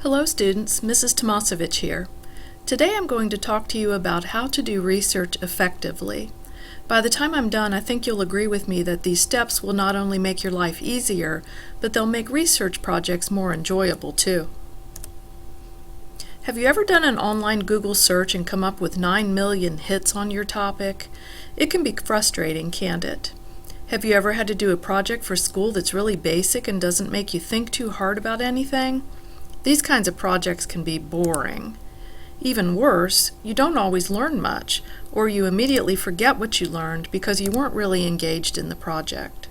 Hello students, Mrs. Tomasevich here. Today I'm going to talk to you about how to do research effectively. By the time I'm done, I think you'll agree with me that these steps will not only make your life easier, but they'll make research projects more enjoyable too. Have you ever done an online Google search and come up with 9 million hits on your topic? It can be frustrating, can't it? Have you ever had to do a project for school that's really basic and doesn't make you think too hard about anything? These kinds of projects can be boring. Even worse, you don't always learn much, or you immediately forget what you learned because you weren't really engaged in the project.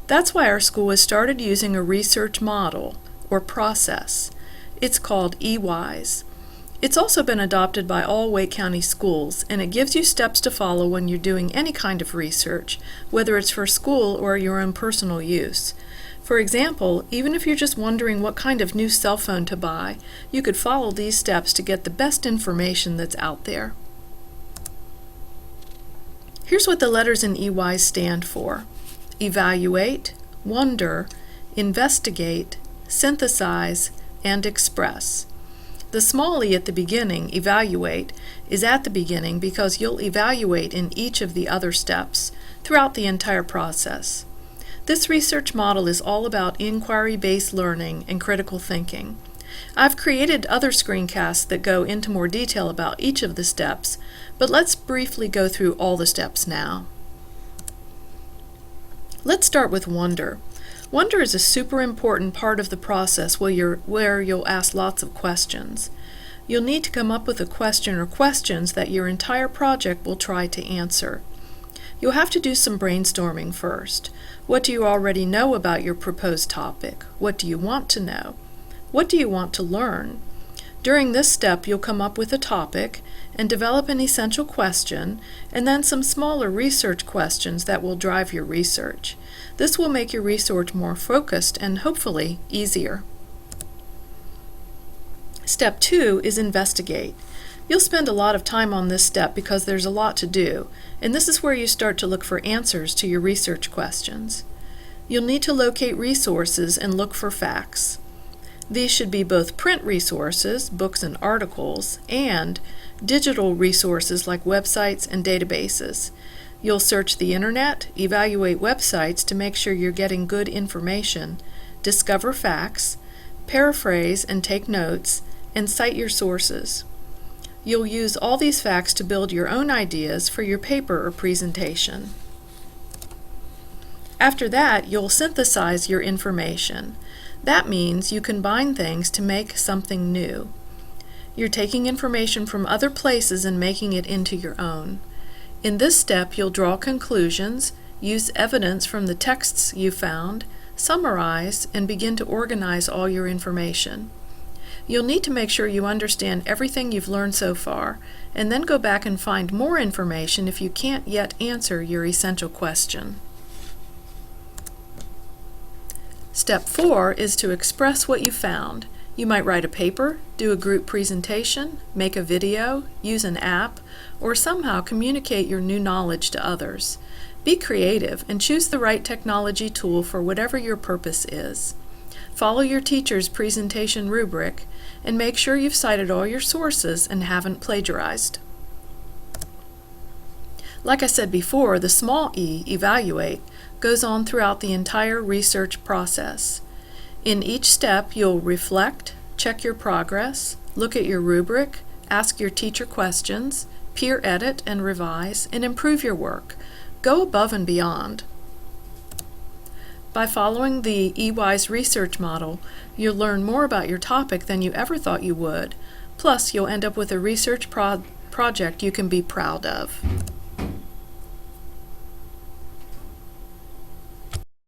That's why our school has started using a research model, or process. It's called eWISE. It's also been adopted by all Wake County schools, and it gives you steps to follow when you're doing any kind of research, whether it's for school or your own personal use. For example, even if you're just wondering what kind of new cell phone to buy, you could follow these steps to get the best information that's out there. Here's what the letters in eWISE stand for: evaluate, wonder, investigate, synthesize, and express. The small e at the beginning, evaluate, is at the beginning because you'll evaluate in each of the other steps throughout the entire process. This research model is all about inquiry-based learning and critical thinking. I've created other screencasts that go into more detail about each of the steps, but let's briefly go through all the steps now. Let's start with wonder. Wonder is a super important part of the process where you'll ask lots of questions. You'll need to come up with a question or questions that your entire project will try to answer. You'll have to do some brainstorming first. What do you already know about your proposed topic? What do you want to know? What do you want to learn? During this step, you'll come up with a topic and develop an essential question, and then some smaller research questions that will drive your research. This will make your research more focused and hopefully easier. Step 2 is investigate. You'll spend a lot of time on this step because there's a lot to do, and this is where you start to look for answers to your research questions. You'll need to locate resources and look for facts. These should be both print resources, books and articles, and digital resources like websites and databases. You'll search the internet, evaluate websites to make sure you're getting good information, discover facts, paraphrase and take notes, and cite your sources. You'll use all these facts to build your own ideas for your paper or presentation. After that, you'll synthesize your information. That means you combine things to make something new. You're taking information from other places and making it into your own. In this step, you'll draw conclusions, use evidence from the texts you found, summarize, and begin to organize all your information. You'll need to make sure you understand everything you've learned so far, and then go back and find more information if you can't yet answer your essential question. Step 4 is to express what you found. You might write a paper, do a group presentation, make a video, use an app, or somehow communicate your new knowledge to others. Be creative and choose the right technology tool for whatever your purpose is. Follow your teacher's presentation rubric and make sure you've cited all your sources and haven't plagiarized. Like I said before, the small e, evaluate, goes on throughout the entire research process. In each step, you'll reflect, check your progress, look at your rubric, ask your teacher questions, peer edit and revise, and improve your work. Go above and beyond. By following the eWISE research model, you'll learn more about your topic than you ever thought you would. Plus, you'll end up with a research project you can be proud of.